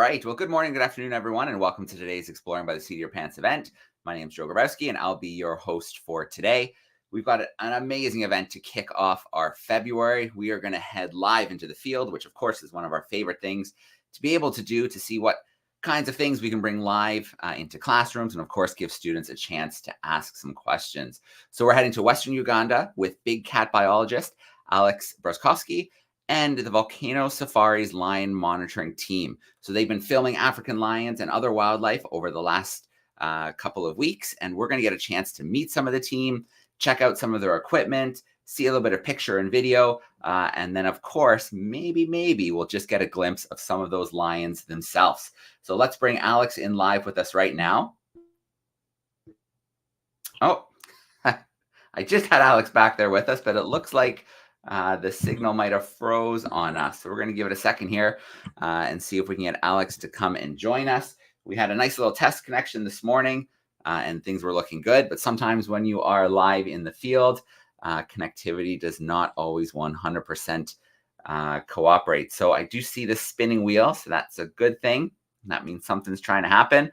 right. Well, good morning, good afternoon, everyone, and welcome to today's Exploring by the Seat of Your Pants event. My name is Joe Grabowski, and I'll be your host for today. We've got an amazing event to kick off our February. We are going to head live into the field, which, of course, is one of our favorite things to be able to do to see what kinds of things we can bring live into classrooms and, of course, give students a chance to ask some questions. So we're heading to Western Uganda with big cat biologist Alex Broskowski and the Volcanoes Safari's lion monitoring team. So they've been filming African lions and other wildlife over the last couple of weeks, and we're going to get a chance to meet some of the team, check out some of their equipment, see a little bit of picture and video, and then, of course, maybe we'll just get a glimpse of some of those lions themselves. So let's bring Alex in live with us right now. Oh, I just had Alex back there with us, but it looks like the signal might have froze on us. So we're going to give it a second here and see if we can get Alex to come and join us. We had a nice little test connection this morning and things were looking good. But sometimes when you are live in the field, connectivity does not always 100% cooperate. So I do see the spinning wheel. So that's a good thing. That means something's trying to happen.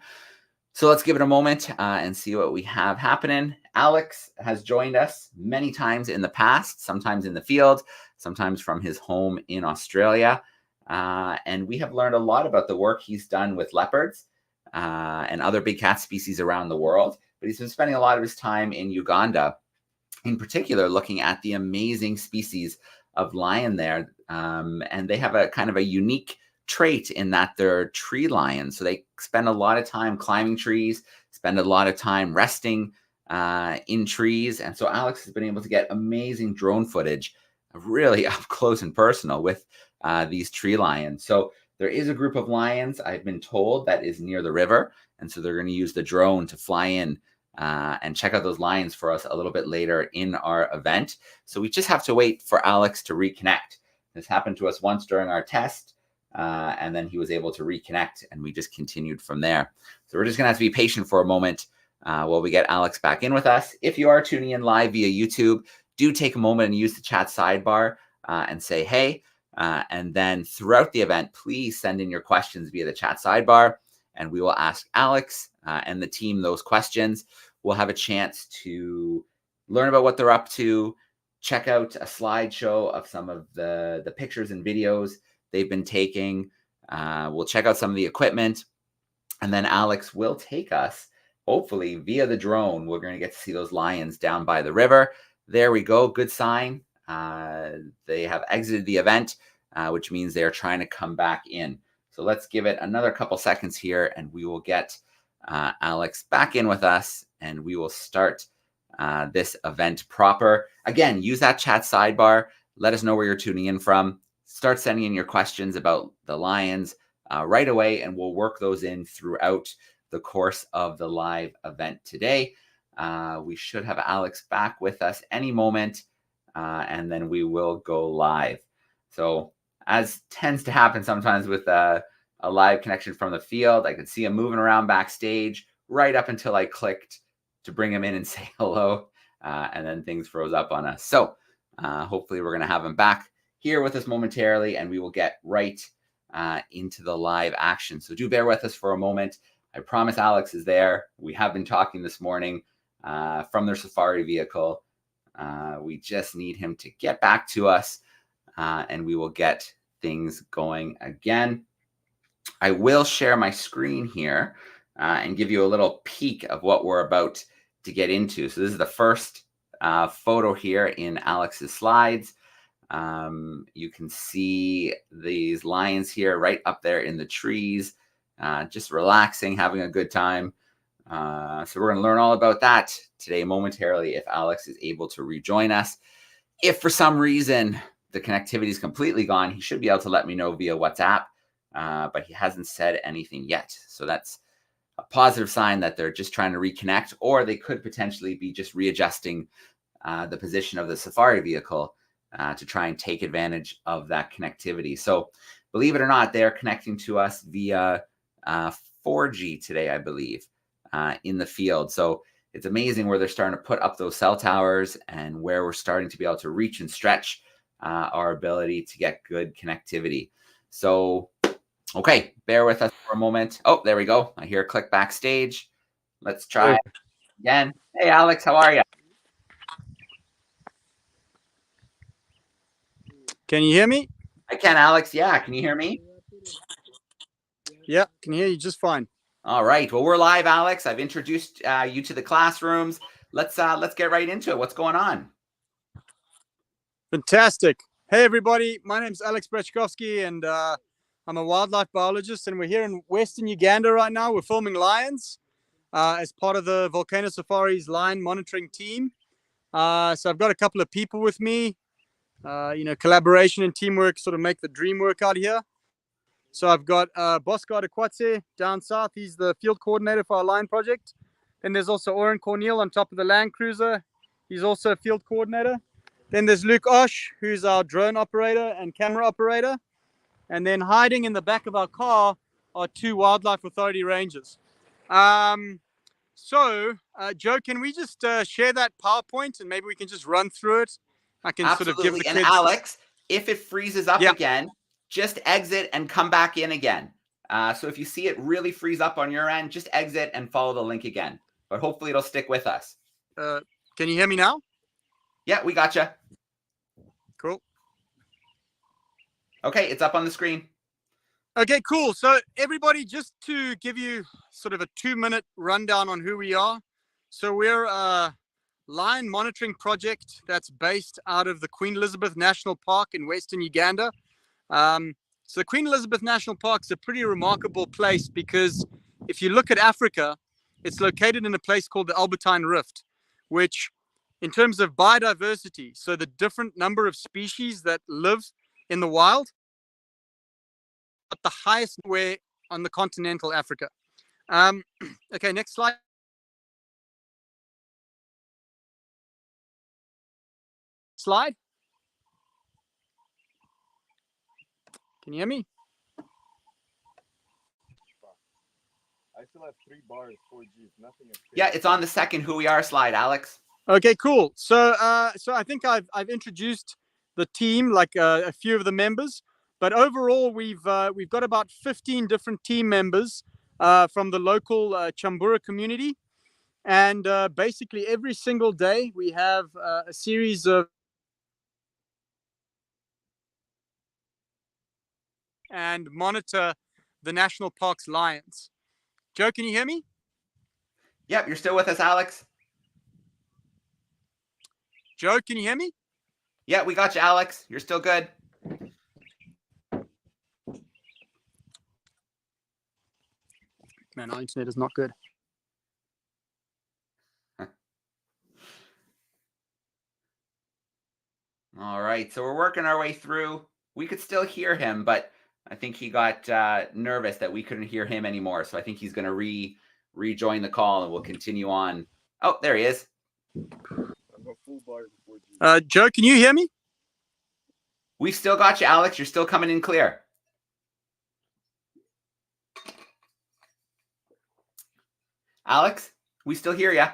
So let's give it a moment and see what we have happening. Alex has joined us many times in the past, sometimes in the field, sometimes from his home in Australia. And we have learned a lot about the work he's done with leopards and other big cat species around the world. But he's been spending a lot of his time in Uganda, in particular, looking at the amazing species of lion there. And they have a kind of a unique trait in that they're tree lions. So they spend a lot of time climbing trees, spend a lot of time resting in trees. And so Alex has been able to get amazing drone footage, really up close and personal with these tree lions. So there is a group of lions, I've been told, that is near the river. And so they're going to use the drone to fly in and check out those lions for us a little bit later in our event. So we just have to wait for Alex to reconnect. This happened to us once during our test. And then he was able to reconnect and we just continued from there. So we're just going to have to be patient for a moment while we get Alex back in with us. If you are tuning in live via YouTube, do take a moment and use the chat sidebar and say, hey. And then throughout the event, please send in your questions via the chat sidebar and we will ask Alex and the team those questions. We'll have a chance to learn about what they're up to, check out a slideshow of some of the pictures and videos they've been taking. We'll check out some of the equipment, and then Alex will take us, hopefully via the drone. We're going to get to see those lions down by the river. There we go. Good sign. They have exited the event, which means they are trying to come back in. So let's give it another couple seconds here, and we will get Alex back in with us, and we will start this event proper. Again, use that chat sidebar. Let us know where you're tuning in from. Start sending in your questions about the lions right away, and we'll work those in throughout the course of the live event today. We should have Alex back with us any moment, and then we will go live. So as tends to happen sometimes with a live connection from the field, I could see him moving around backstage right up until I clicked to bring him in and say hello, and then things froze up on us. So hopefully we're going to have him back here with us momentarily, and we will get right into the live action. So do bear with us for a moment. I promise Alex is there. We have been talking this morning from their safari vehicle. We just need him to get back to us, and we will get things going again. I will share my screen here and give you a little peek of what we're about to get into. So this is the first photo here in Alex's slides. You can see these lions here right up there in the trees, just relaxing, having a good time. So we're going to learn all about that today momentarily if Alex is able to rejoin us. If for some reason the connectivity is completely gone, he should be able to let me know via WhatsApp, but he hasn't said anything yet. So that's a positive sign that they're just trying to reconnect, or they could potentially be just readjusting the position of the safari vehicle to try and take advantage of that connectivity. So believe it or not, they're connecting to us via 4G today, I believe, in the field. So it's amazing where they're starting to put up those cell towers and where we're starting to be able to reach and stretch our ability to get good connectivity. So Okay, bear with us for a moment. Oh, there we go. I hear a click backstage. Let's try Hey. again. Hey, Alex, how are you? Can you hear me? I can, Alex. Yeah, can you hear me? Yeah, can hear you just fine. All right. Well, we're live, Alex. I've introduced you to the classrooms. Let's get right into it. What's going on? Fantastic. Hey, everybody. My name's Alex Brechkovsky, and I'm a wildlife biologist, and we're here in Western Uganda right now. We're filming lions as part of the Volcano Safari's lion monitoring team. So I've got a couple of people with me. Collaboration and teamwork sort of make the dream work out here. So I've got Bosco Adequatse down south. He's the field coordinator for our lion project. Then there's also Oren Cornel on top of the Land Cruiser. He's also a field coordinator. Then there's Luke Osh, who's our drone operator and camera operator. And then hiding in the back of our car are 2 Wildlife Authority rangers. Joe, can we just share that PowerPoint and maybe we can just run through it? I can sort of give the Absolutely. And kids. Alex, if it freezes up Yeah. again, just exit and come back in again. So if you see it really freeze up on your end, just exit and follow the link again. But hopefully it'll stick with us. Can you hear me now? Yeah, we gotcha. Cool. Okay, it's up on the screen. Okay, cool. So everybody, just to give you sort of a 2-minute rundown on who we are. So we're a lion monitoring project that's based out of the Queen Elizabeth National Park in Western Uganda. So Queen Elizabeth National Park is a pretty remarkable place because if you look at Africa, it's located in a place called the Albertine Rift, which in terms of biodiversity, so the different number of species that live in the wild, at the highest way on the continental Africa. Okay, next slide. Slide. Can you hear me? I still have 3 bars, 4G. Nothing is. Yeah, it's on the second Who We Are slide, Alex. Okay, cool. So I think I've introduced the team, like a few of the members, but overall we've got about 15 different team members from the local Chambura community, and basically every single day we have a series of and monitor the national park's lions. Joe, can you hear me? Yep, you're still with us, Alex. Joe, can you hear me? Yeah, we got you, Alex. You're still good. Man, our internet is not good. All right, so we're working our way through. We could still hear him, but I think he got nervous that we couldn't hear him anymore. So I think he's going to rejoin the call, and we'll continue on. Oh, there he is. Joe, can you hear me? We've still got you, Alex. You're still coming in clear. Alex, we still hear you.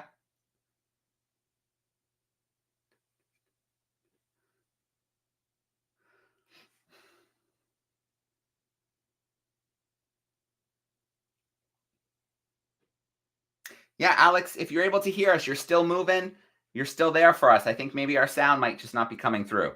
Yeah, Alex, if you're able to hear us, you're still moving. You're still there for us. I think maybe our sound might just not be coming through.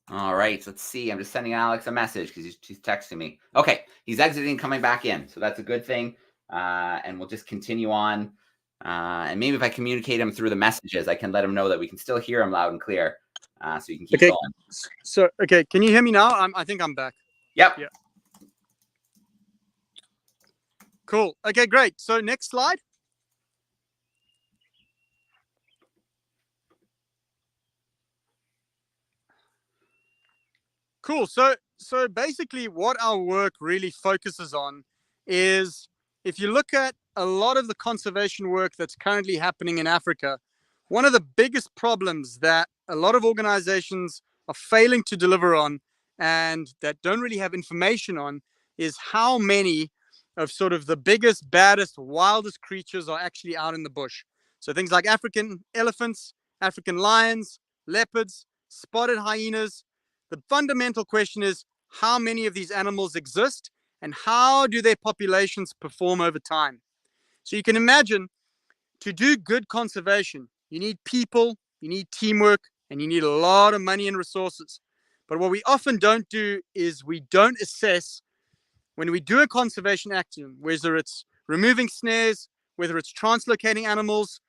All right, so let's see. I'm just sending Alex a message because he's texting me. Okay, he's exiting, coming back in. So that's a good thing. And we'll just continue on. And maybe if I communicate him through the messages, I can let him know that we can still hear him loud and clear. So you can keep going. So, okay, can you hear me now? I think I'm back. Yep. Yeah. Cool. Okay, great. So next slide. Cool. So basically what our work really focuses on is, if you look at a lot of the conservation work that's currently happening in Africa, one of the biggest problems that a lot of organizations are failing to deliver on and that don't really have information on is how many of sort of the biggest, baddest, wildest creatures are actually out in the bush. So things like African elephants, African lions, leopards, spotted hyenas. The fundamental question is how many of these animals exist and how do their populations perform over time? So you can imagine, to do good conservation, you need people, you need teamwork, and you need a lot of money and resources. But what we often don't do is we don't assess when we do a conservation action, whether it's removing snares, whether it's translocating animals,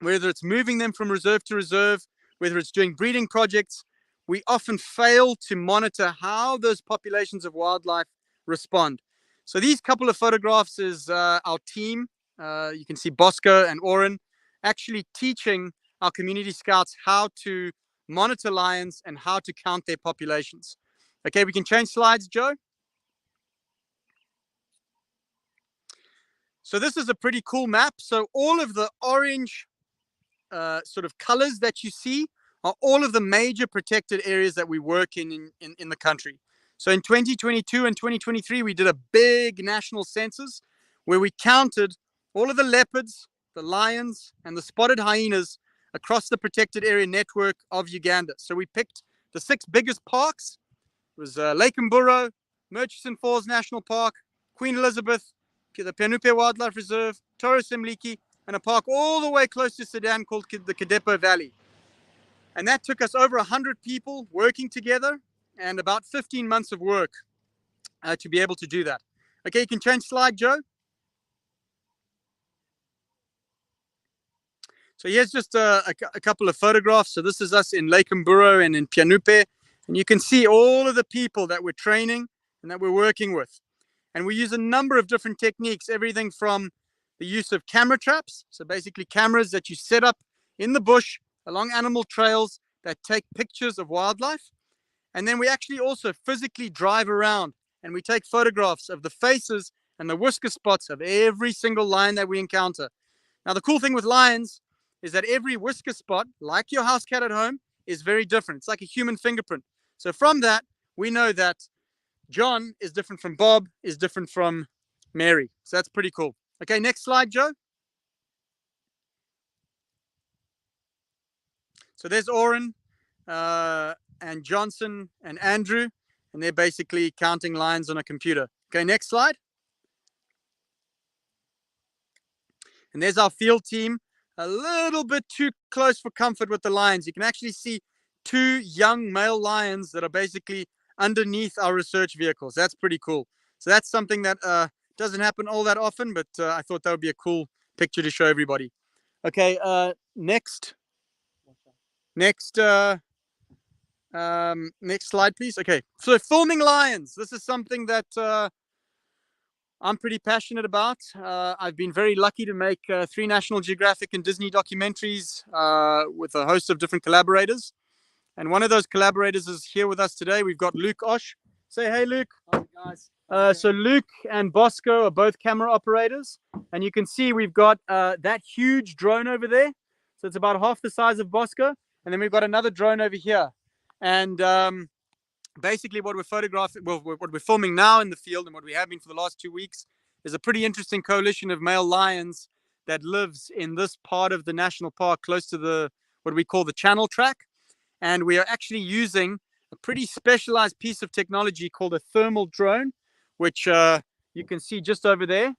whether it's moving them from reserve to reserve, whether it's doing breeding projects, we often fail to monitor how those populations of wildlife respond. So these couple of photographs is our team. You can see Bosco and Oren actually teaching our community scouts how to monitor lions and how to count their populations. Okay, we can change slides, Joe. So this is a pretty cool map. So all of the orange sort of colors that you see are all of the major protected areas that we work in the country. So in 2022 and 2023, we did a big national census where we counted all of the leopards, the lions, and the spotted hyenas across the protected area network of Uganda. So we picked the 6 biggest parks. It was Lake Mburo, Murchison Falls National Park, Queen Elizabeth, the Pianupe Wildlife Reserve, Torres Mliki, and a park all the way close to Sudan called the Kadepo Valley. And that took us over 100 people working together and about 15 months of work to be able to do that. Okay, you can change slide, Joe. So here's just a couple of photographs. So this is us in Lake Mburo and in Pianupe. And you can see all of the people that we're training and that we're working with. And we use a number of different techniques, everything from the use of camera traps. So basically cameras that you set up in the bush along animal trails that take pictures of wildlife. And then we actually also physically drive around and we take photographs of the faces and the whisker spots of every single lion that we encounter. Now, the cool thing with lions is that every whisker spot, like your house cat at home, is very different. It's like a human fingerprint. So from that, we know that John is different from Bob, is different from Mary. So that's pretty cool. Okay, next slide, Joe. So there's Oren and Johnson and Andrew, and they're basically counting lions on a computer. Okay, next slide. And there's our field team, a little bit too close for comfort with the lions. You can actually see 2 young male lions that are basically underneath our research vehicles. That's pretty cool. So that's something that doesn't happen all that often, but I thought that would be a cool picture to show everybody. Okay, next slide, please. Okay, so filming lions. This is something that I'm pretty passionate about. I've been very lucky to make 3 National Geographic and Disney documentaries with a host of different collaborators. And one of those collaborators is here with us today. We've got Luke Osh. Say hey, Luke. Hi, guys. So Luke and Bosco are both camera operators. And you can see we've got that huge drone over there. So it's about half the size of Bosco. And then we've got another drone over here. And basically what we're photographing, well, what we're filming now in the field and what we have been for the last 2 weeks is a pretty interesting coalition of male lions that lives in this part of the national park close to what we call the channel track. And we are actually using a pretty specialized piece of technology called a thermal drone, which you can see just over there.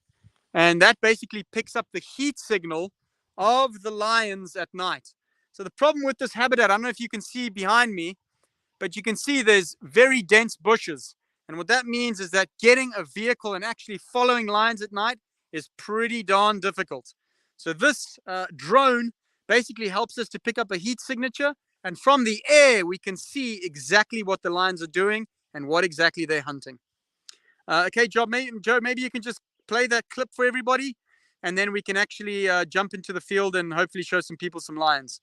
And that basically picks up the heat signal of the lions at night. So the problem with this habitat, I don't know if you can see behind me, but you can see there's very dense bushes. And what that means is that getting a vehicle and actually following lions at night is pretty darn difficult. So this drone basically helps us to pick up a heat signature. And from the air, we can see exactly what the lions are doing and what exactly they're hunting. Okay, Joe, maybe you can just play that clip for everybody. And then we can actually jump into the field and hopefully show some people some lions.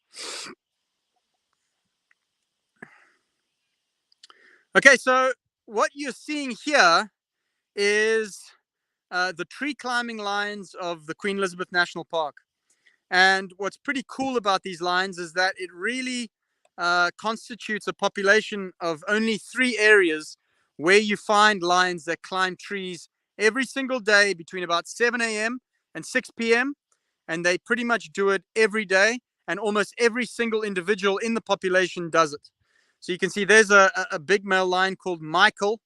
Okay, so what you're seeing here is the tree climbing lions of the Queen Elizabeth National Park. And what's pretty cool about these lions is that it really constitutes a population of only 3 areas where you find lions that climb trees every single day between about 7 a.m. and 6 p.m. And they pretty much do it every day. And almost every single individual in the population does it. So you can see there's a big male lion called Michael.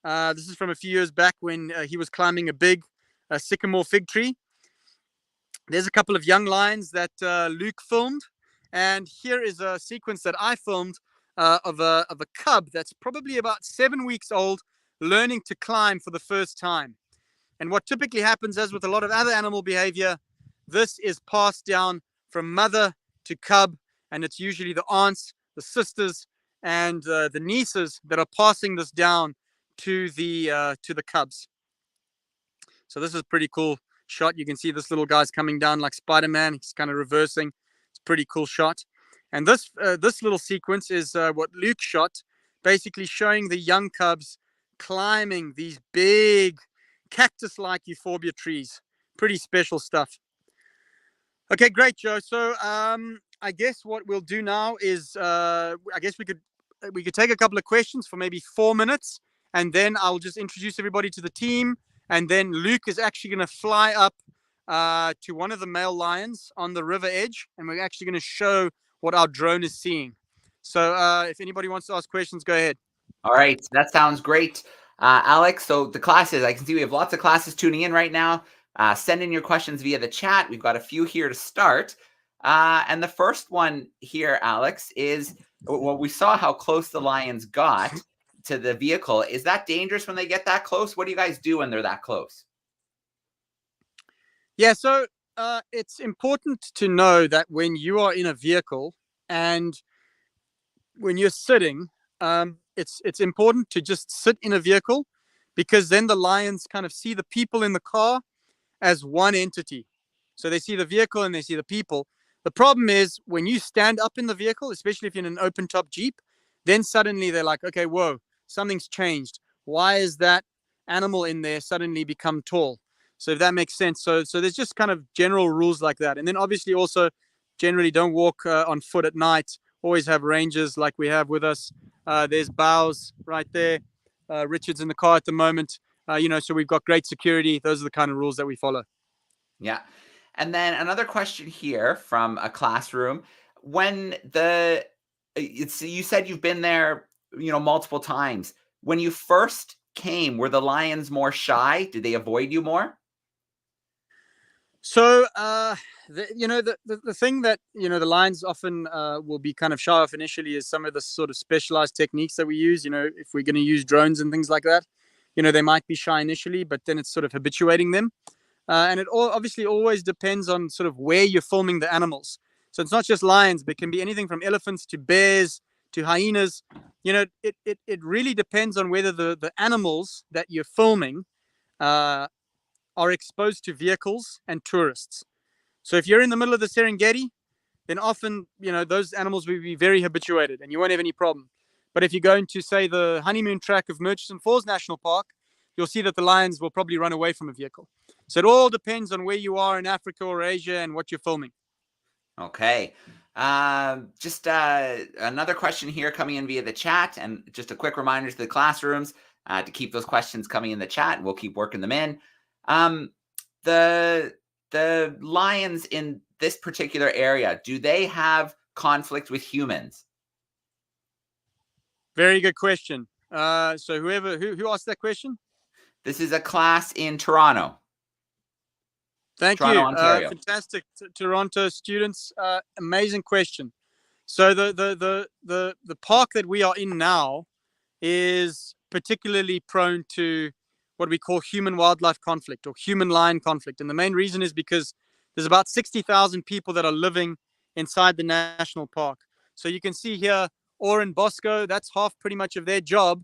This is from a few years back when he was climbing a big sycamore fig tree. There's a couple of young lions that Luke filmed. And here is a sequence that I filmed of a cub that's probably about 7 weeks old, learning to climb for the first time. And what typically happens, as with a lot of other animal behavior, this is passed down from mother to cub, and it's usually the aunts, the sisters, and the nieces that are passing this down to the cubs. So this is a pretty cool shot. You can see this little guy's coming down like Spider-Man. He's kind of reversing. It's a pretty cool shot. And this little sequence is what Luke shot, basically showing the young cubs climbing these big cactus-like euphorbia trees. Pretty special stuff. Okay, great, Joe. So I guess what we'll do now is I guess we could take a couple of questions for maybe 4 minutes, and then I'll just introduce everybody to the team, and then Luke is actually going to fly up to one of the male lions on the river edge, and we're actually going to show what our drone is seeing. So if anybody wants to ask questions, go ahead. All right, that sounds great, Alex. So the classes, I can see we have lots of classes tuning in right now. Send in your questions via the chat. We've got a few here to start. And the first one here, Alex, is, well, we saw how close the lions got to the vehicle. Is that dangerous when they get that close? What do you guys do when they're that close? Yeah, so it's important to know that when you are in a vehicle and when you're sitting, it's important to just sit in a vehicle, because then the lions kind of see the people in the car as one entity. So they see the vehicle and they see the people. The problem is when you stand up in the vehicle, especially if you're in an open top Jeep, then suddenly they're like, okay, whoa, something's changed. Why is that animal in there suddenly become tall? So if that makes sense. So there's just kind of general rules like that. And then obviously also generally don't walk on foot at night. Always have rangers like we have with us. There's Bows right there. Richard's in the car at the moment. So we've got great security. Those are the kind of rules that we follow. Yeah. And then another question here from a classroom. When you said you've been there, multiple times. When you first came, were the lions more shy? Did they avoid you more? So, the thing that, the lions often will be kind of shy off initially is some of the sort of specialized techniques that we use. If we're going to use drones and things like that, they might be shy initially, but then it's sort of habituating them. And it obviously always depends on sort of where you're filming the animals. So it's not just lions, but it can be anything from elephants to bears to hyenas. It really depends on whether the animals that you're filming are exposed to vehicles and tourists. So if you're in the middle of the Serengeti, then often, those animals will be very habituated and you won't have any problem. But if you go into, say, the honeymoon track of Murchison Falls National Park, you'll see that the lions will probably run away from a vehicle. So it all depends on where you are in Africa or Asia and what you're filming. Okay. Just another question here coming in via the chat, and just a quick reminder to the classrooms to keep those questions coming in the chat, and we'll keep working them in. The lions in this particular area, do they have conflict with humans? Very good question. So who asked that question? This is a class in Toronto. Thank Toronto, you. Ontario. Fantastic, Toronto students. Amazing question. So the park that we are in now is particularly prone to what we call human-wildlife conflict or human-lion conflict. And the main reason is because there's about 60,000 people that are living inside the national park. So you can see here, Oren Bosco, that's half pretty much of their job,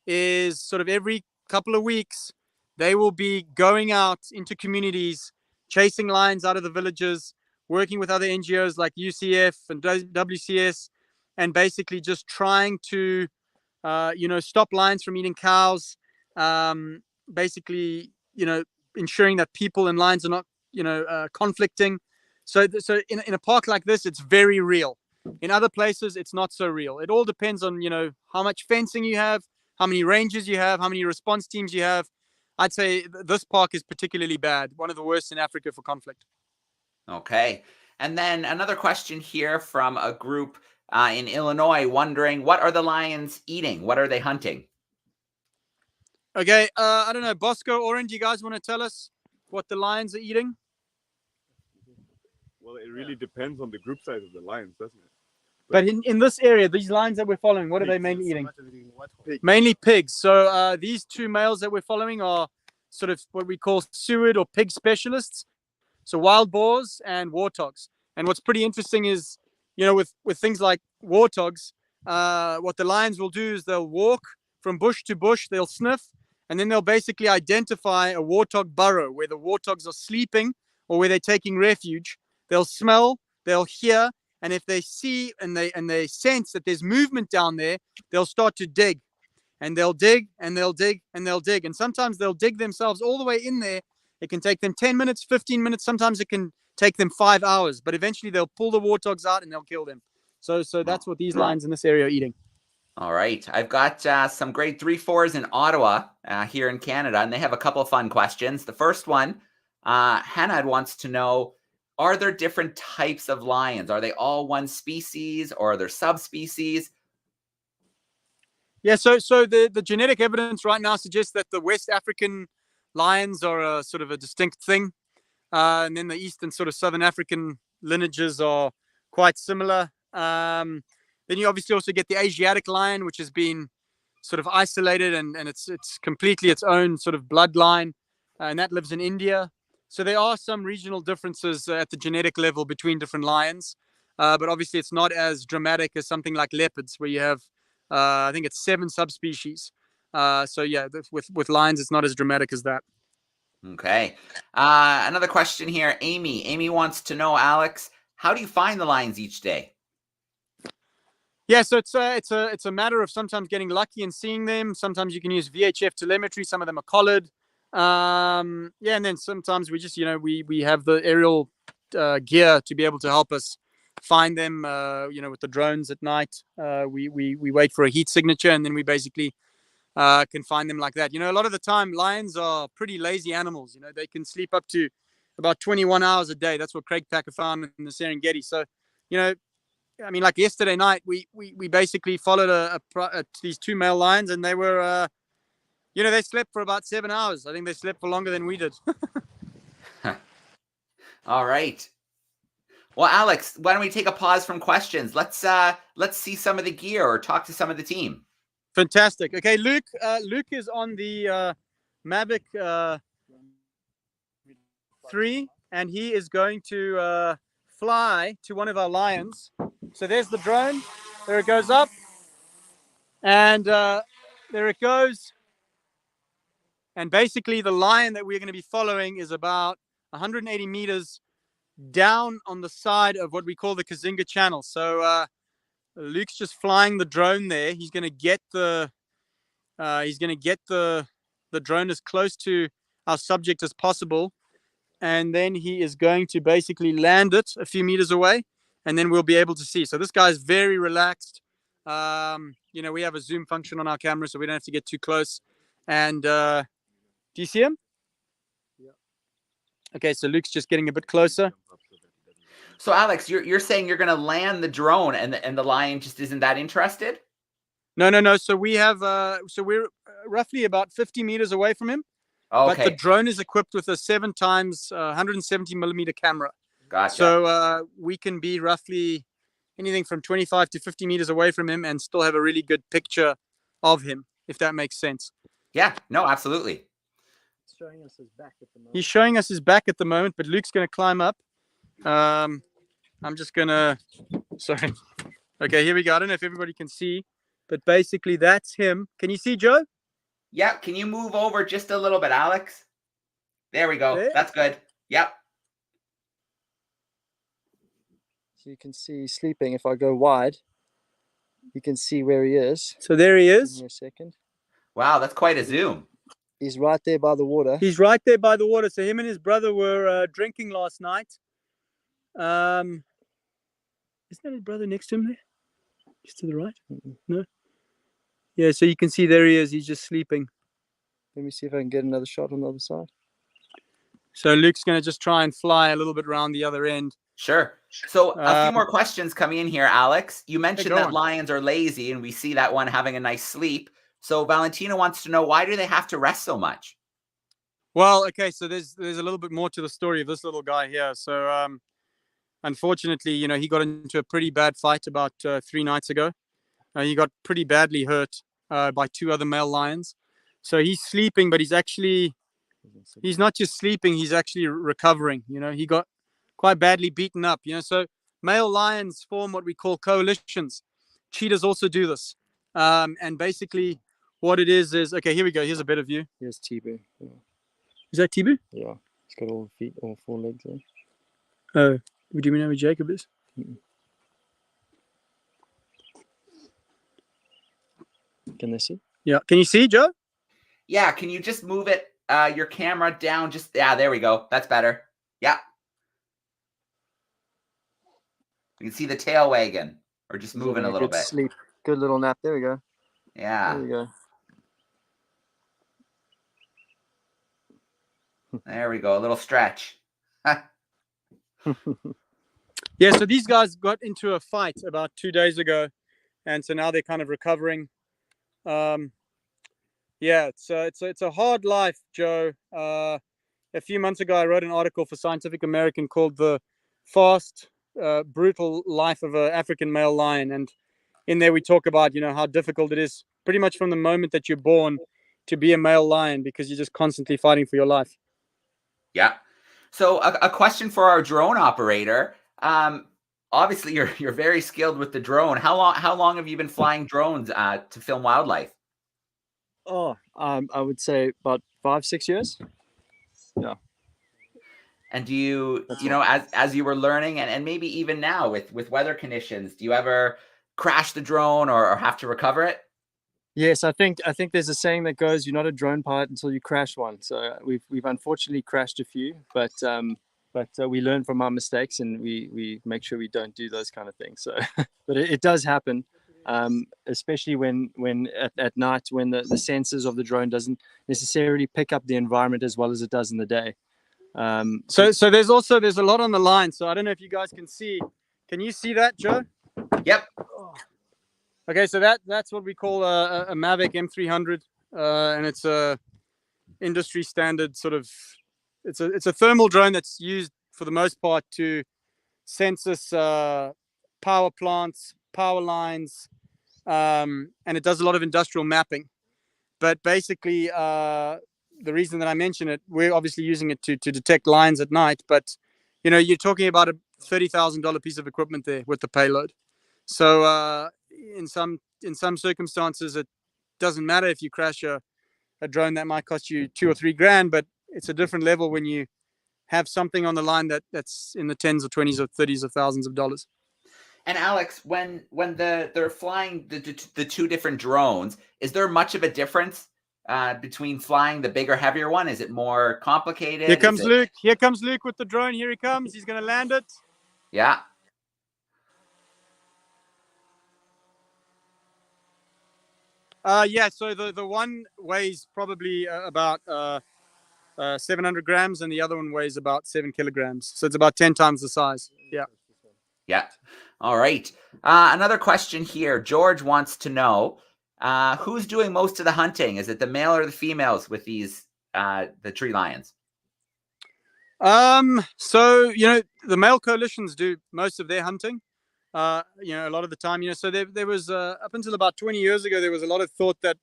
is sort of every couple of weeks, they will be going out into communities, chasing lions out of the villages, working with other NGOs like UCF and WCS, and basically just trying to stop lions from eating cows, basically, ensuring that people and lions are not, conflicting. So in a park like this, it's very real. In other places, it's not so real. It all depends on, how much fencing you have, how many rangers you have, how many response teams you have. I'd say this park is particularly bad, one of the worst in Africa for conflict. Okay. And then another question here from a group in Illinois wondering, what are the lions eating? What are they hunting? Okay, I don't know, Bosco, Oren, do you guys want to tell us what the lions are eating? Well, it really depends on the group size of the lions, doesn't it? But in this area, these lions that we're following, what are they mainly eating? Mainly pigs. So these two males that we're following are sort of what we call suid or pig specialists. So wild boars and warthogs. And what's pretty interesting is, with things like warthogs, what the lions will do is they'll walk from bush to bush, they'll sniff, and then they'll basically identify a warthog burrow where the warthogs are sleeping or where they're taking refuge. They'll smell, they'll hear, and if they see and they sense that there's movement down there, they'll start to dig. And they'll dig and they'll dig and they'll dig. And sometimes they'll dig themselves all the way in there. It can take them 10 minutes, 15 minutes. Sometimes it can take them 5 hours. But eventually they'll pull the warthogs out and they'll kill them. So that's what these lions in this area are eating. All right. I've got some grade 3-4s in Ottawa here in Canada, and they have a couple of fun questions. The first one, Hannah wants to know, are there different types of lions? Are they all one species or are there subspecies? Yeah, so the genetic evidence right now suggests that the West African lions are a sort of a distinct thing. And then the East and sort of Southern African lineages are quite similar. Then you obviously also get the Asiatic lion, which has been sort of isolated and it's completely its own sort of bloodline. And that lives in India. So there are some regional differences at the genetic level between different lions. But obviously it's not as dramatic as something like leopards, where you have, I think it's 7 subspecies. So yeah, with lions, it's not as dramatic as that. Okay. Another question here. Amy wants to know, Alex, how do you find the lions each day? Yeah, so it's a matter of sometimes getting lucky and seeing them. Sometimes you can use VHF telemetry. Some of them are collared. And then sometimes we just we have the aerial gear to be able to help us find them. With the drones at night, we wait for a heat signature and then we basically can find them like that. A lot of the time lions are pretty lazy animals. They can sleep up to about 21 hours a day. That's what Craig Packer found in the Serengeti. So I mean, like yesterday night, we basically followed these 2 male lions, and they were, they slept for about 7 hours. I think they slept for longer than we did. All right. Well, Alex, why don't we take a pause from questions? Let's see some of the gear or talk to some of the team. Fantastic. Okay, Luke is on the Mavic 3, and he is going to fly to one of our lions. So there's the drone. There it goes up. And there it goes. And basically the lion that we're going to be following is about 180 meters down on the side of what we call the Kazinga Channel. So Luke's just flying the drone there. He's going to get the drone as close to our subject as possible. And then he is going to basically land it a few meters away, and then we'll be able to see. So this guy is very relaxed. We have a zoom function on our camera, so we don't have to get too close. And do you see him? Yeah. Okay, so Luke's just getting a bit closer. So Alex, you're saying you're going to land the drone, and the lion just isn't that interested? No. So we have we're roughly about 50 meters away from him. Okay. But the drone is equipped with a 7 times 170 millimeter camera. Gotcha. So we can be roughly anything from 25 to 50 meters away from him and still have a really good picture of him, if that makes sense. Yeah, no, absolutely. He's showing us his back at the moment. He's showing us his back at the moment, but Luke's going to climb up. I'm just going to... Sorry. Okay, here we go. I don't know if everybody can see, but basically that's him. Can you see, Joe? Yeah, can you move over just a little bit, Alex? There we go. There? That's good. Yep. So you can see sleeping. If I go wide, you can see where he is. So there he is. Give me a second. Wow, that's quite a zoom. He's right there by the water. He's right there by the water. So him and his brother were drinking last night. Isn't that his brother next to him there? Just to the right? No. Yeah, so you can see there he is. He's just sleeping. Let me see if I can get another shot on the other side. So Luke's going to just try and fly a little bit around the other end. Sure. So a few more questions coming in here, Alex. You mentioned that on. lions are lazy, and we see that one having a nice sleep. So Valentina wants to know, why do they have to rest so much? Well, okay, so there's a little bit more to the story of this little guy here. So unfortunately, he got into a pretty bad fight about 3 nights ago. He got pretty badly hurt by 2 other male lions. So he's sleeping, but he's not just sleeping, he's actually recovering. He got quite badly beaten up. So male lions form what we call coalitions. Cheetahs also do this. And basically what it is, okay, here we go. Here's a better view. Here's Tibu. Yeah. Is that Tibu? Yeah. He's got all feet, all 4 legs there. Oh, do you know who Jacob is? Can they see? Yeah. Can you see, Joe? Yeah. Can you just move it, your camera down? Yeah, there we go. That's better. Yeah. You can see the tail wagging, or just moving a little good bit. Sleep. Good little nap. There we go. Yeah. There we go. There we go. A little stretch. Yeah, so these guys got into a fight about 2 days ago, and so now they're kind of recovering. Yeah, it's a hard life, Joe. A few months ago, I wrote an article for Scientific American called "The Fast, Brutal Life of an African Male Lion," and in there we talk about how difficult it is, pretty much from the moment that you're born, to be a male lion, because you're just constantly fighting for your life. Yeah. So a question for our drone operator. Obviously, you're very skilled with the drone. How long have you been flying drones to film wildlife? Oh, I would say about 5-6 years. Yeah. And do you as you were learning, and maybe even now with weather conditions, do you ever crash the drone or have to recover it? Yes, I think there's a saying that goes, "You're not a drone pilot until you crash one." So we've unfortunately crashed a few, but we learn from our mistakes, and we make sure we don't do those kind of things. So, but it does happen, especially when at night, when the sensors of the drone doesn't necessarily pick up the environment as well as it does in the day. So there's a lot on the line. So I don't know if you guys can see. Can you see that, Joe? Yep. Okay, so that's what we call a Mavic M300, and it's a industry standard sort of. It's a thermal drone that's used for the most part to census power plants, power lines, and it does a lot of industrial mapping. But basically, the reason that I mention it, we're obviously using it to detect lines at night. But you're talking about a $30,000 piece of equipment there with the payload. So in some circumstances, it doesn't matter if you crash a drone that might cost you $2 or $3 grand, but it's a different level when you have something on the line that's in the tens or 20s or 30s of thousands of dollars. And Alex, when they're flying the 2 different drones, is there much of a difference between flying the bigger, heavier one? Is it more complicated? Here comes Luke. Here comes Luke with the drone. Here he comes. He's going to land it. Yeah. Yeah, so the one weighs probably about 700 grams, and the other one weighs about 7 kilograms. So it's about 10 times the size. Yeah. Yeah. All right. Another question here. George wants to know, who's doing most of the hunting? Is it the male or the females with these the tree lions? So the male coalitions do most of their hunting. A lot of the time, so there was up until about 20 years ago, there was a lot of thought that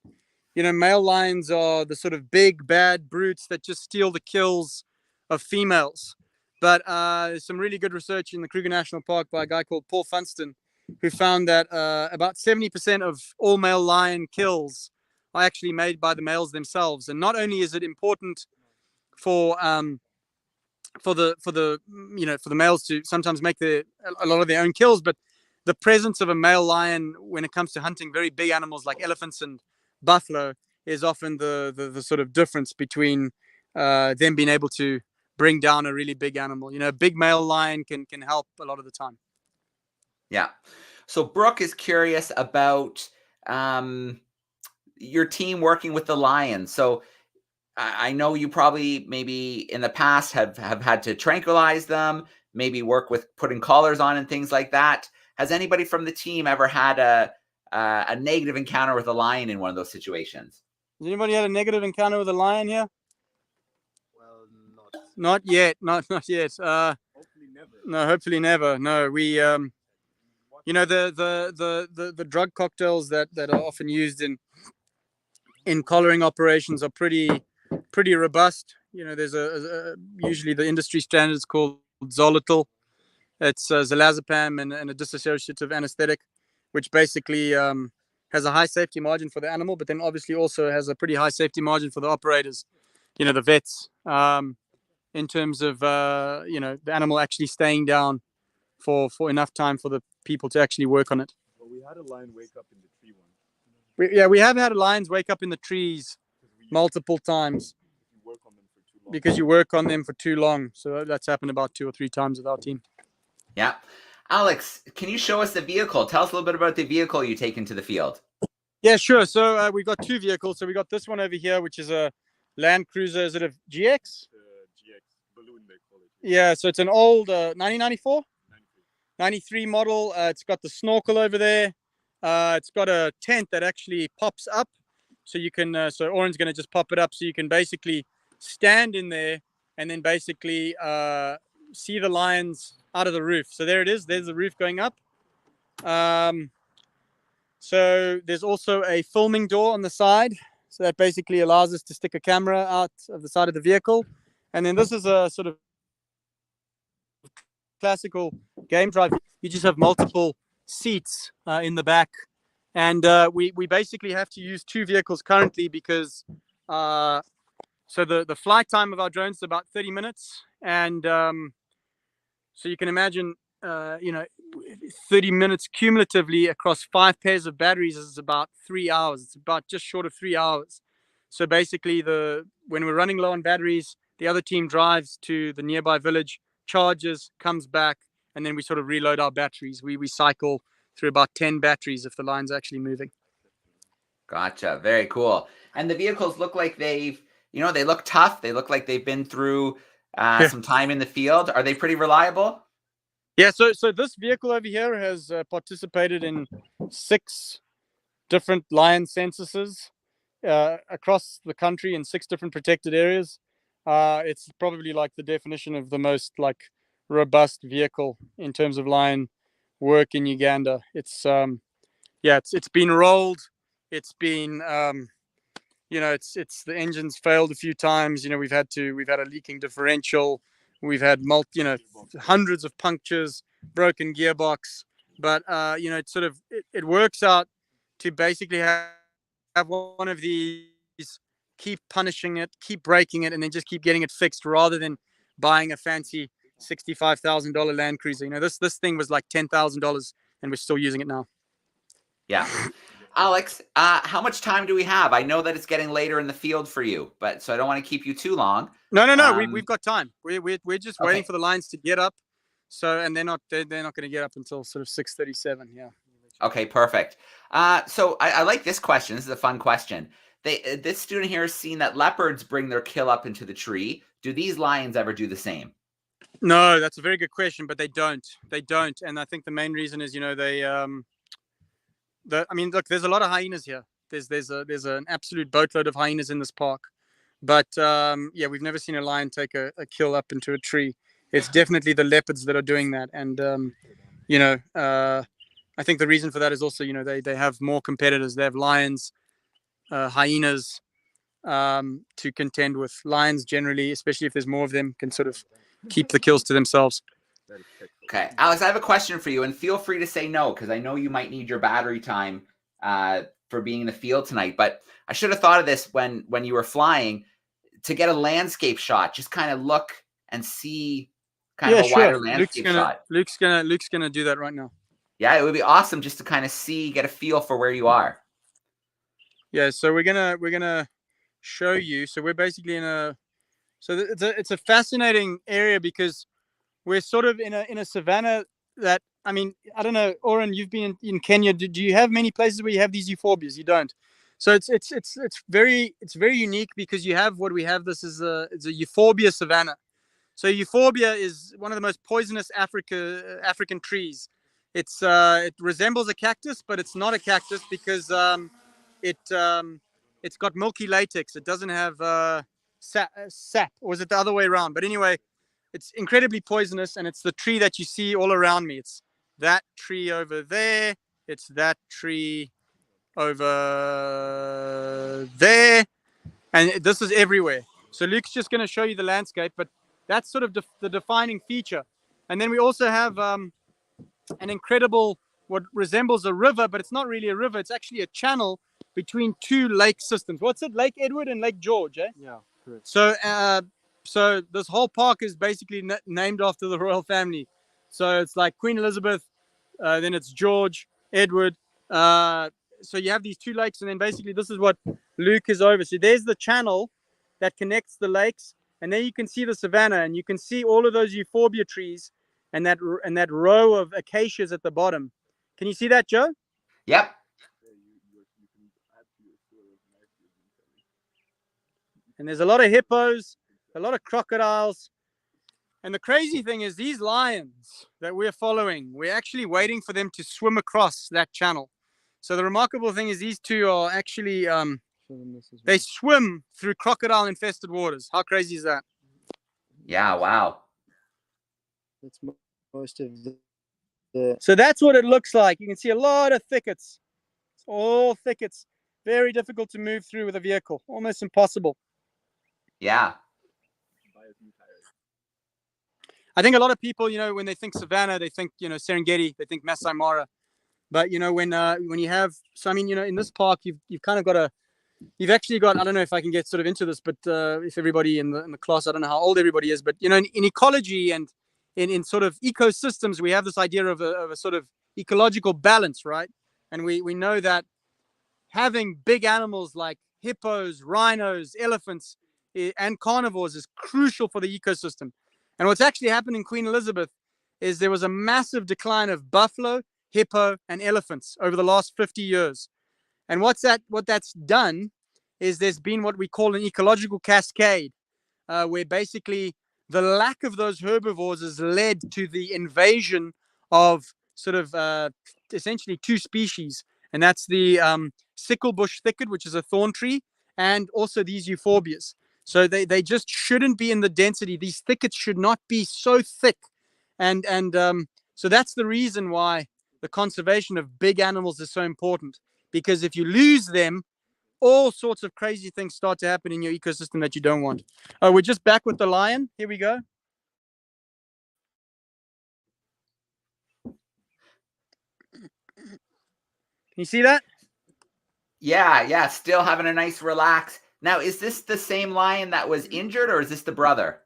male lions are the sort of big bad brutes that just steal the kills of females. But there's some really good research in the Kruger National Park by a guy called Paul Funston, who found that about 70% of all male lion kills are actually made by the males themselves. And not only is it important for the males to sometimes make a lot of their own kills, but the presence of a male lion when it comes to hunting very big animals like elephants and buffalo is often the sort of difference between them being able to bring down a really big animal. A big male lion can help a lot of the time. Yeah. So Brooke is curious about your team working with the lions. So I know you probably maybe in the past have had to tranquilize them, maybe work with putting collars on and things like that. Has anybody from the team ever had a negative encounter with a lion in one of those situations? Has anybody had a negative encounter with a lion here? Well, Not yet. Not yet. hopefully never. No, hopefully never. No, we the drug cocktails that are often used in collaring operations are pretty robust. There's usually the industry standard is called Zolitol. It's zolazepam and a dissociative anesthetic, which basically has a high safety margin for the animal, but then obviously also has a pretty high safety margin for the operators, the vets, in terms of the animal actually staying down for enough time for the people to actually work on it. Well, we had a lion wake up in the tree once. We have had lions wake up in the trees multiple times because you work on them for too long. So that's happened about 2 or 3 times with our team. Yeah. Alex, can you show us the vehicle? Tell us a little bit about the vehicle you take into the field. Yeah, sure. So we've got 2 vehicles. So we got this one over here, which is a Land Cruiser. Is it a GX? GX balloon, they call it. Yeah, so it's an old 1994? 93 model. It's got the snorkel over there. It's got a tent that actually pops up. So you can, so Oren's going to just pop it up so you can basically stand in there and then basically see the lions out of the roof. So there it is. There's the roof going up. So there's also a filming door on the side. So that basically allows us to stick a camera out of the side of the vehicle. And then this is a sort of classical game drive. You just have multiple seats in the back. And we basically have to use 2 vehicles currently because so the flight time of our drones is about 30 minutes. And so you can imagine, 30 minutes cumulatively across 5 pairs of batteries is about 3 hours. It's about just short of 3 hours. So basically, when we're running low on batteries, the other team drives to the nearby village, charges, comes back, and then we sort of reload our batteries. We cycle through about 10 batteries if the line's actually moving. Gotcha. Very cool. And the vehicles look like they look tough. They look like they've been through some time in the field. Are they pretty reliable? Yeah, so this vehicle over here has participated in 6 different lion censuses across the country in 6 different protected areas. It's probably like the definition of the most robust vehicle in terms of lion work in Uganda. It's been rolled. It's been it's the engine's failed a few times. We've had a leaking differential. We've had hundreds of punctures, broken gearbox, but it works out to basically have one of these, keep punishing it, keep breaking it, and then just keep getting it fixed rather than buying a fancy $65,000 Land Cruiser. This thing was like $10,000 and we're still using it now. Yeah. Alex, how much time do we have? I know that it's getting later in the field for you, but so I don't want to keep you too long. No. We've got time. We're just waiting for the lions to get up. So, and they're not going to get up until sort of 6:37. Yeah. Okay, perfect. So I like this question. This is a fun question. This student here has seen that leopards bring their kill up into the tree. Do these lions ever do the same? No, that's a very good question, but they don't. And I think the main reason is, look, there's a lot of hyenas here. There's an absolute boatload of hyenas in this park, but we've never seen a lion take a kill up into a tree. It's definitely the leopards that are doing that, and I think the reason for that is also they have more competitors. They have lions, hyenas to contend with. Lions generally, especially if there's more of them, can sort of keep the kills to themselves. Okay, Alex, I have a question for you, and feel free to say no, because I know you might need your battery time for being in the field tonight, but I should have thought of this when you were flying, to get a landscape shot, just kind of look and see kind of a wider landscape shot. Luke's gonna do that right now. Yeah, it would be awesome just to kind of get a feel for where you are. Yeah, so we're gonna show you. So we're basically in a So it's a fascinating area because we're sort of in a savanna that, I mean, I don't know, Oren, you've been in Kenya. Do you have many places where you have these euphorbias? You don't. So it's very unique because you have what we have. This is it's a euphorbia savanna. So euphorbia is one of the most poisonous African trees. It resembles a cactus, but it's not a cactus because it's got milky latex. It doesn't have sap, or is it the other way around? But anyway, it's incredibly poisonous, and it's the tree that you see all around me. It's that tree over there. It's that tree over there, and this is everywhere. So Luke's just going to show you the landscape, but that's sort of the defining feature. And then we also have an incredible, what resembles a river, but it's not really a river. It's actually a channel between two lake systems. What's it? Lake Edward and Lake George, eh? Yeah, correct. So this whole park is basically named after the royal family. So it's like Queen Elizabeth, then it's George, Edward. So you have these two lakes, and then basically this is what Luke is over. So there's the channel that connects the lakes, and then you can see the savanna, and you can see all of those euphorbia trees and that row of acacias at the bottom. Can you see that, Joe? Yep. And there's a lot of hippos, a lot of crocodiles. And the crazy thing is these lions that we're following, we're actually waiting for them to swim across that channel. So the remarkable thing is these two are actually, they swim through crocodile-infested waters. How crazy is that? Yeah, wow. That's most of the... So that's what it looks like. You can see a lot of thickets. It's all thickets. Very difficult to move through with a vehicle. Almost impossible. Yeah. I think a lot of people, when they think Savannah, they think, Serengeti, they think Masai Mara. But, when you have, so I mean, in this park, you've kind of you've actually got, I don't know if I can get sort of into this, but if everybody in the class, I don't know how old everybody is, but, in ecology and in sort of ecosystems, we have this idea of a sort of ecological balance, right? And we know that having big animals like hippos, rhinos, elephants, and carnivores is crucial for the ecosystem. And what's actually happened in Queen Elizabeth is there was a massive decline of buffalo, hippo, and elephants over the last 50 years. And what that's done is there's been what we call an ecological cascade, where basically the lack of those herbivores has led to the invasion of sort of essentially two species. And that's the sickle bush thicket, which is a thorn tree, and also these euphorbias. So they just shouldn't be in the density. These thickets should not be so thick. And so that's the reason why the conservation of big animals is so important. Because if you lose them, all sorts of crazy things start to happen in your ecosystem that you don't want. Oh, we're just back with the lion. Here we go. Can you see that? Yeah. Still having a nice relax. Now, is this the same lion that was injured, or is this the brother?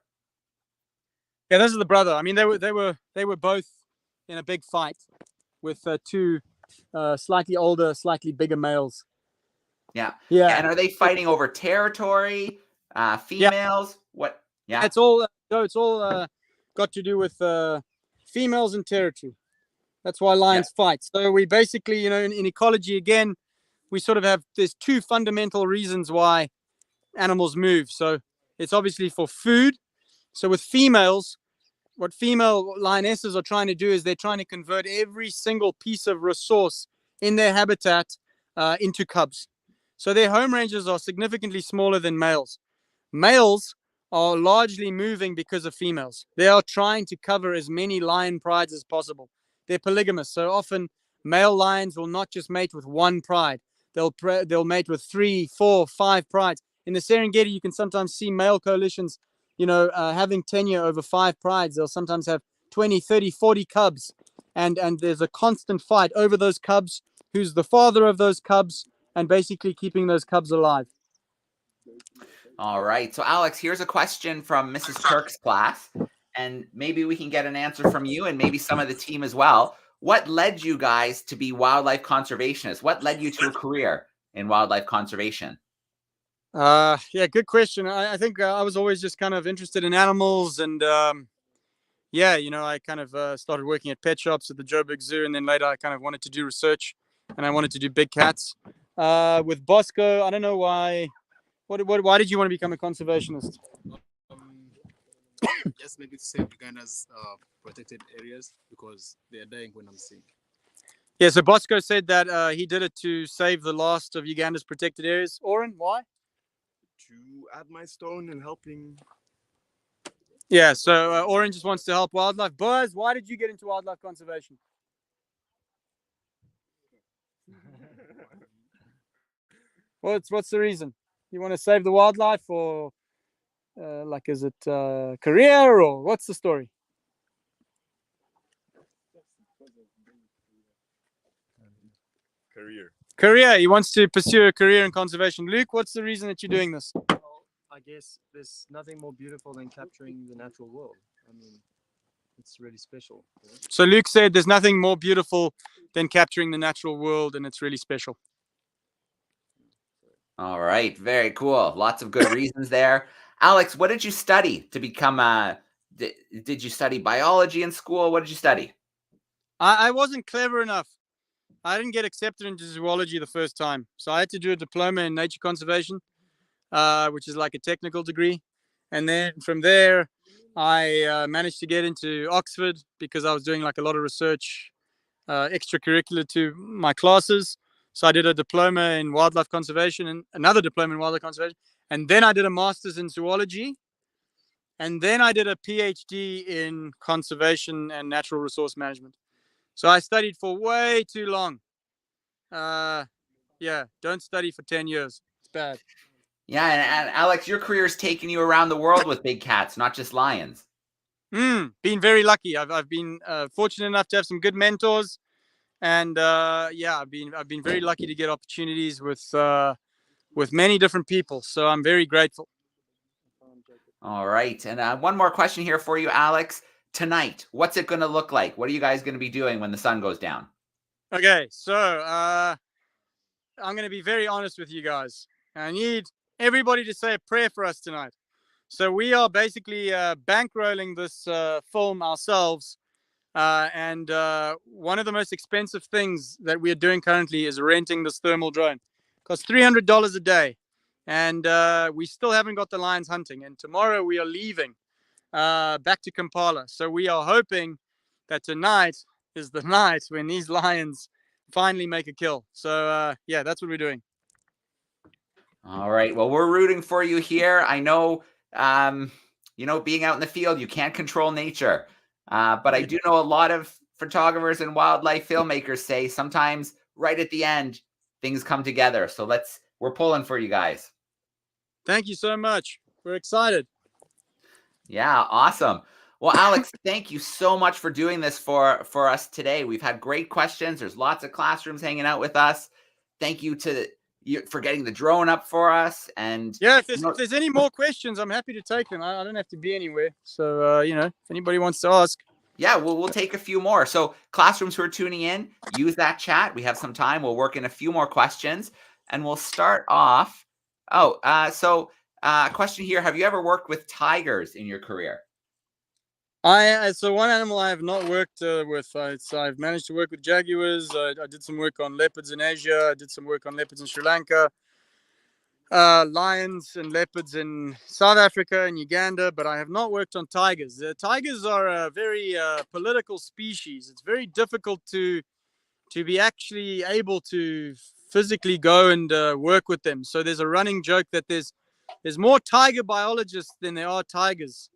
Yeah, this is the brother. I mean, they were both in a big fight with two slightly older, slightly bigger males. Yeah. Yeah. And are they fighting over territory? Females? Yeah. What? Yeah. It's all got to do with females and territory. That's why lions fight. So we basically, in ecology, again, we sort of have, there's two fundamental reasons why animals move. So it's obviously for food. So with females, what female lionesses are trying to do is they're trying to convert every single piece of resource in their habitat into cubs. So their home ranges are significantly smaller than males. Males are largely moving because of females. They are trying to cover as many lion prides as possible. They're polygamous. So often male lions will not just mate with one pride. They'll mate with 3, 4, 5 prides. In the Serengeti, you can sometimes see male coalitions, having tenure over 5 prides. They'll sometimes have 20, 30, 40 cubs. And there's a constant fight over those cubs, who's the father of those cubs, and basically keeping those cubs alive. All right. So, Alex, here's a question from Mrs. Kirk's class, and maybe we can get an answer from you and maybe some of the team as well. What led you guys to be wildlife conservationists? What led you to a career in wildlife conservation? Yeah, good question. I think I was always just kind of interested in animals, and yeah, I kind of started working at pet shops at the Joburg Zoo, and then later I kind of wanted to do research, and I wanted to do big cats. With Bosco, I don't know why. Why did you want to become a conservationist? Um, just maybe to save Uganda's protected areas because they are dying when I'm sick. Yeah, so Bosco said that he did it to save the last of Uganda's protected areas. Oren, why? To add my stone and helping. Yeah, so Oren just wants to help wildlife. Buzz, why did you get into wildlife conservation? What's the reason? You want to save the wildlife, or like, is it career, or what's the story? Career. Career. He wants to pursue a career in conservation. Luke, what's the reason that you're doing this? Well, I guess there's nothing more beautiful than capturing the natural world. I mean, it's really special. So Luke said there's nothing more beautiful than capturing the natural world, and it's really special. All right, very cool. Lots of good reasons there. Alex, what did you study to become did you study biology in school? What did you study? I wasn't clever enough. I didn't get accepted into zoology the first time, so I had to do a diploma in nature conservation, which is like a technical degree. And then from there, I managed to get into Oxford because I was doing like a lot of research extracurricular to my classes. So I did a diploma in wildlife conservation and another diploma in wildlife conservation. And then I did a master's in zoology. And then I did a PhD in conservation and natural resource management. So I studied for way too long. Yeah, don't study for 10 years. It's bad. Yeah, and Alex, your career's taken you around the world with big cats, not just lions. Been very lucky. I've been fortunate enough to have some good mentors, and yeah, I've been very lucky to get opportunities with many different people. So I'm very grateful. All right, and one more question here for you, Alex. Tonight, what's it going to look like? What are you guys going to be doing when the sun goes down? Okay, so I'm going to be very honest with you guys. I need everybody to say a prayer for us tonight. So we are basically bankrolling this film ourselves. And one of the most expensive things that we are doing currently is renting this thermal drone. It costs $300 a day. And we still haven't got the lions hunting. And tomorrow we are leaving back to Kampala. So we are hoping that tonight is the night when these lions finally make a kill. So yeah, that's what we're doing. All right. Well, we're rooting for you here. I know, being out in the field, you can't control nature. But I do know a lot of photographers and wildlife filmmakers say sometimes right at the end, things come together. So we're pulling for you guys. Thank you so much. We're excited. Yeah, awesome. Well, Alex, thank you so much for doing this for us today. We've had great questions. There's lots of classrooms hanging out with us. Thank you to you for getting the drone up for us. And yeah, if there's any more questions, I'm happy to take them. I don't have to be anywhere. So, if anybody wants to ask. Yeah, we'll take a few more. So classrooms who are tuning in, use that chat. We have some time. We'll work in a few more questions, and we'll start off. A question here: have you ever worked with tigers in your career? So one animal I have not worked with. I've managed to work with jaguars. I did some work on leopards in Asia. I did some work on leopards in Sri Lanka. Lions and leopards in South Africa and Uganda, but I have not worked on tigers. Tigers are a very political species. It's very difficult to be actually able to physically go and work with them. So there's a running joke that there's more tiger biologists than there are tigers.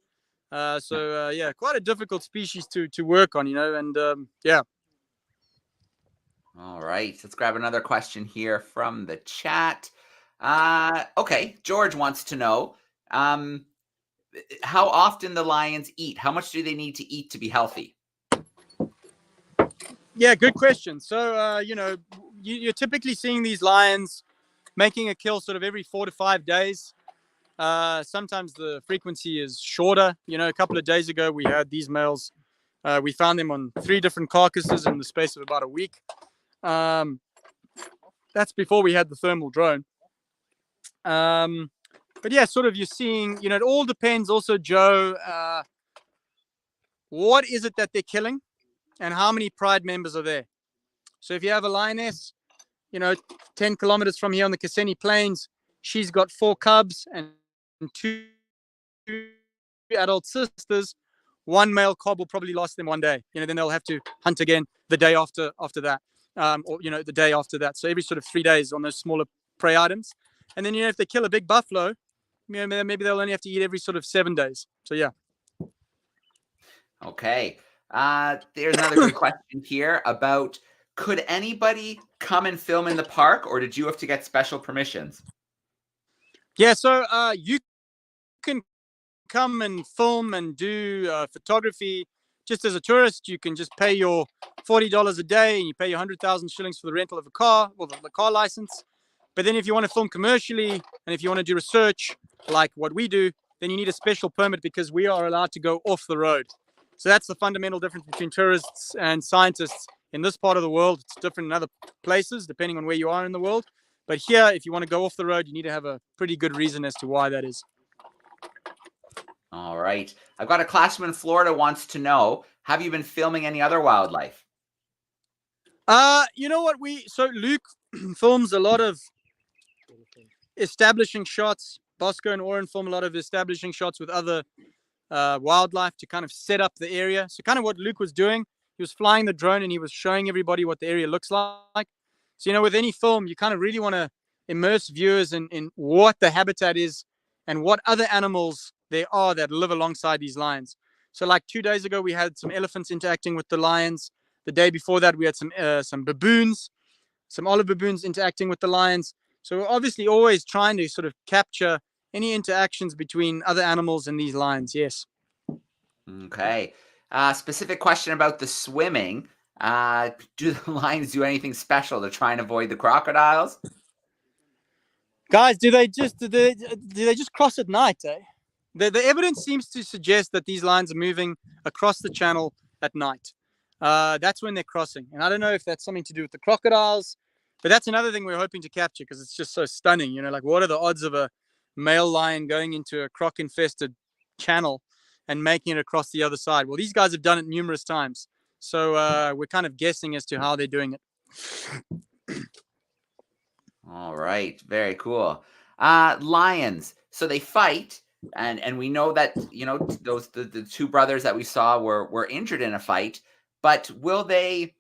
Yeah, quite a difficult species to work on, and yeah. All right, let's grab another question here from the chat. Okay, George wants to know how often the lions eat. How much do they need to eat to be healthy? Yeah, good question. So, you're typically seeing these lions making a kill sort of every 4 to 5 days. Sometimes the frequency is shorter. A couple of days ago, we had these males. We found them on 3 different carcasses in the space of about a week. That's before we had the thermal drone. But yeah, sort of you're seeing, it all depends also, Joe, what is it that they're killing and how many pride members are there. So if you have a lioness, 10 kilometers from here on the Kissimmee Plains, she's got 4 cubs and 2 adult sisters. One male cob will probably last them one day. Then they'll have to hunt again the day after that, or the day after that. So every sort of 3 days on those smaller prey items. And then if they kill a big buffalo, maybe they'll only have to eat every sort of 7 days. So yeah. Okay. There's another good question here about, could anybody come and film in the park, or did you have to get special permissions? Yeah, so you can come and film and do photography just as a tourist. You can just pay your $40 a day, and you pay your 100,000 shillings for the rental of a car, or the car license. But then if you want to film commercially, and if you want to do research like what we do, then you need a special permit, because we are allowed to go off the road. So that's the fundamental difference between tourists and scientists in this part of the world. It's different in other places, depending on where you are in the world. But here, if you want to go off the road, you need to have a pretty good reason as to why that is. All right. I've got a classroom in Florida wants to know, have you been filming any other wildlife? You know what? So Luke films a lot of establishing shots. Bosco and Oren film a lot of establishing shots with other wildlife to kind of set up the area. So kind of what Luke was doing, he was flying the drone and he was showing everybody what the area looks like. So, with any film, you kind of really want to immerse viewers in what the habitat is and what other animals there are that live alongside these lions. So like 2 days ago, we had some elephants interacting with the lions. The day before that, we had some baboons, some olive baboons interacting with the lions. So we're obviously always trying to sort of capture any interactions between other animals and these lions. Yes. Okay. Specific question about the swimming. Do the lions do anything special to try and avoid the crocodiles? Guys, do they just cross at night? The evidence seems to suggest that these lions are moving across the channel at night. That's when they're crossing, and I don't know if that's something to do with the crocodiles, but that's another thing we're hoping to capture, because it's just so stunning. Like, what are the odds of a male lion going into a croc-infested channel and making it across the other side? Well, these guys have done it numerous times, so we're kind of guessing as to how they're doing it. All right, very cool. Lions. So they fight, and we know that those the 2 brothers that we saw were injured in a fight. But will they?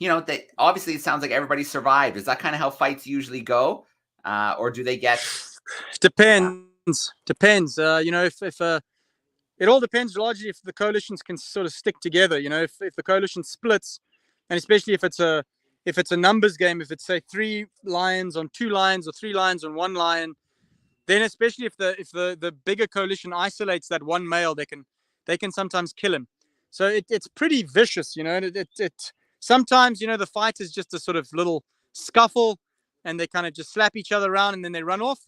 They obviously, it sounds like everybody survived. Is that kind of how fights usually go, or do they get? Depends. Depends. If it all depends largely if the coalitions can sort of stick together. If the coalition splits, and especially if it's a numbers game, if it's say 3 lions on 2 lions or 3 lions on 1 lion, then especially if the bigger coalition isolates that one male, they can sometimes kill him. So it's pretty vicious. It sometimes the fight is just a sort of little scuffle, and they kind of just slap each other around and then they run off.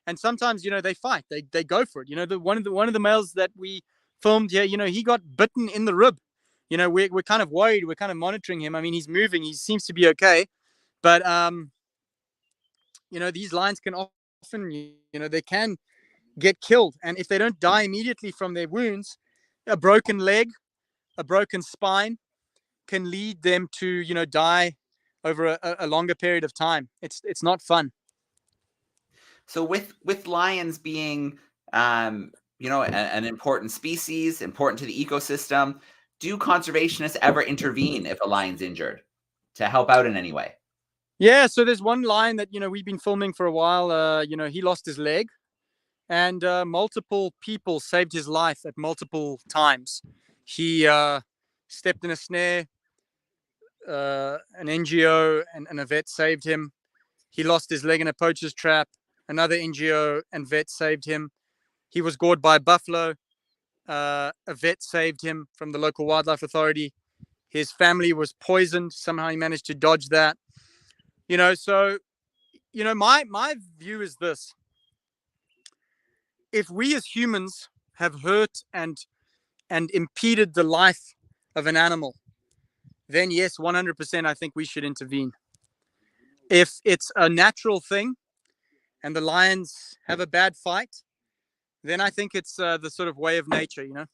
And sometimes they fight, they go for it. One of the males that we filmed here, he got bitten in the rib. We're kind of worried. We're kind of monitoring him. I mean, he's moving. He seems to be okay. But, these lions can often, they can get killed. And if they don't die immediately from their wounds, a broken leg, a broken spine can lead them to, die over a longer period of time. It's not fun. So with lions being, an important species, important to the ecosystem, do conservationists ever intervene if a lion's injured to help out in any way? Yeah, so there's one lion that we've been filming for a while. He lost his leg, and multiple people saved his life at multiple times. He stepped in a snare. An NGO and a vet saved him. He lost his leg in a poacher's trap. Another NGO and vet saved him. He was gored by a buffalo. A vet saved him from the local wildlife authority. His family was poisoned. Somehow he managed to dodge that. So, my view is this. If we as humans have hurt and impeded the life of an animal, then yes, 100%, I think we should intervene. If it's a natural thing and the lions have a bad fight, then I think it's the sort of way of nature, you know.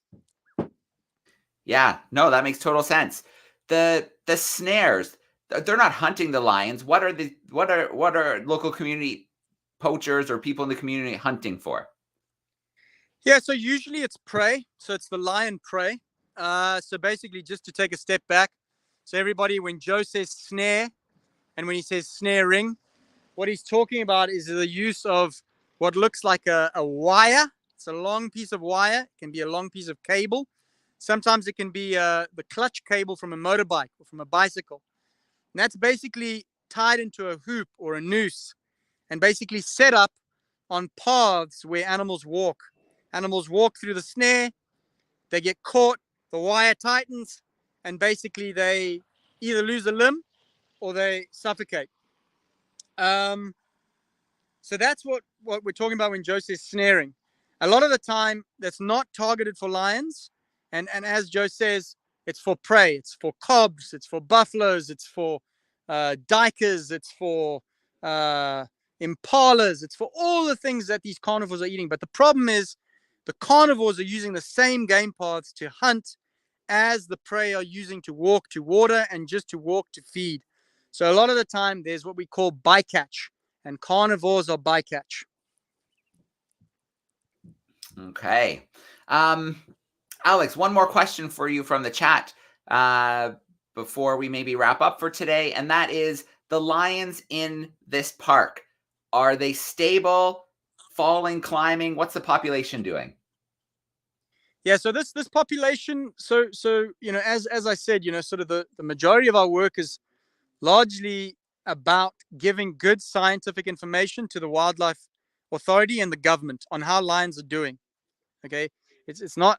Yeah, no, that makes total sense. The snares, they're not hunting the lions. What are local community poachers or people in the community hunting for? Yeah, so usually it's prey. So it's the lion prey. So basically, just to take a step back, so everybody, when Joe says snare and when he says snaring, what he's talking about is the use of what looks like a wire. It's a long piece of wire. It can be a long piece of cable. Sometimes it can be the clutch cable from a motorbike or from a bicycle. And that's basically tied into a hoop or a noose and basically set up on paths where animals walk. Animals walk through the snare, they get caught, the wire tightens, and basically they either lose a limb or they suffocate. So that's what we're talking about when Joe says snaring. A lot of the time, that's not targeted for lions. And as Joe says, it's for prey. It's for cobs. It's for buffaloes. It's for dikers. It's for impalas. It's for all the things that these carnivores are eating. But the problem is the carnivores are using the same game paths to hunt as the prey are using to walk to water and just to walk to feed. So a lot of the time, there's what we call bycatch, and carnivores are bycatch. Okay. Alex, one more question for you from the chat before we maybe wrap up for today, and that is the lions in this park. Are they stable, falling, climbing? What's the population doing? Yeah, so this population, so you know, as I said, you know, sort of the majority of our work is largely about giving good scientific information to the wildlife authority and the government on how lions are doing. Okay, it's not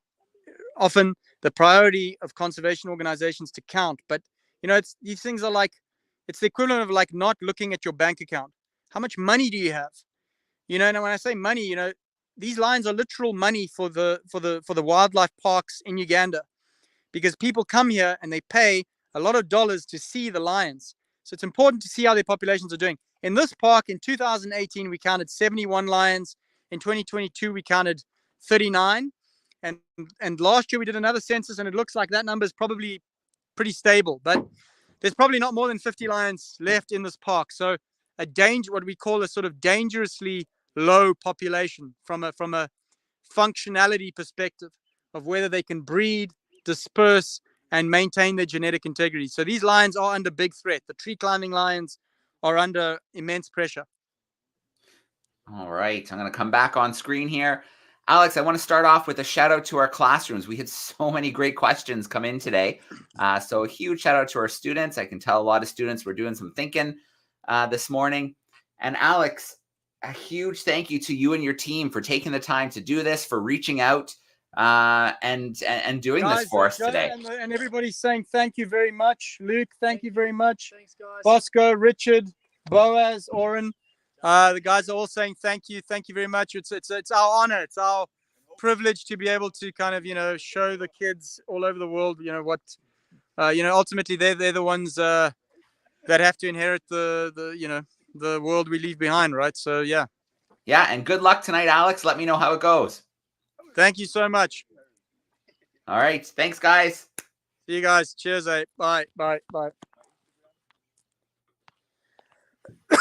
often the priority of conservation organizations to count, but you know, it's these things are like it's the equivalent of like not looking at your bank account. How much money do you have? You know, and when I say money, you know, these lions are literal money for the wildlife parks in Uganda, because people come here and they pay a lot of dollars to see the lions. So it's important to see how their populations are doing. In this park in 2018, we counted 71 lions. In 2022, we counted 39. And last year we did another census, and it looks like that number is probably pretty stable. But there's probably not more than 50 lions left in this park. So what we call a sort of dangerously low population from a functionality perspective of whether they can breed, disperse, and maintain their genetic integrity. So these lions are under big threat. The tree climbing lions are under immense pressure. All right, I'm going to come back on screen here. Alex, I want to start off with a shout out to our classrooms. We had so many great questions come in today. So a huge shout out to our students. I can tell a lot of students were doing some thinking this morning. And Alex, a huge thank you to you and your team for taking the time to do this, for reaching out and doing this for us today. And everybody's saying thank you very much. Luke, thank you very much. Thanks, guys. Bosco, Richard, Boaz, Oren. The guys are all saying thank you very much. It's our honor, it's our privilege to be able to kind of, you know, show the kids all over the world, you know, what you know, ultimately they're the ones that have to inherit the you know, the world we leave behind, right? So yeah, and good luck tonight, Alex. Let me know how it goes. Thank you so much. All right, thanks guys. See you guys. Cheers, bye.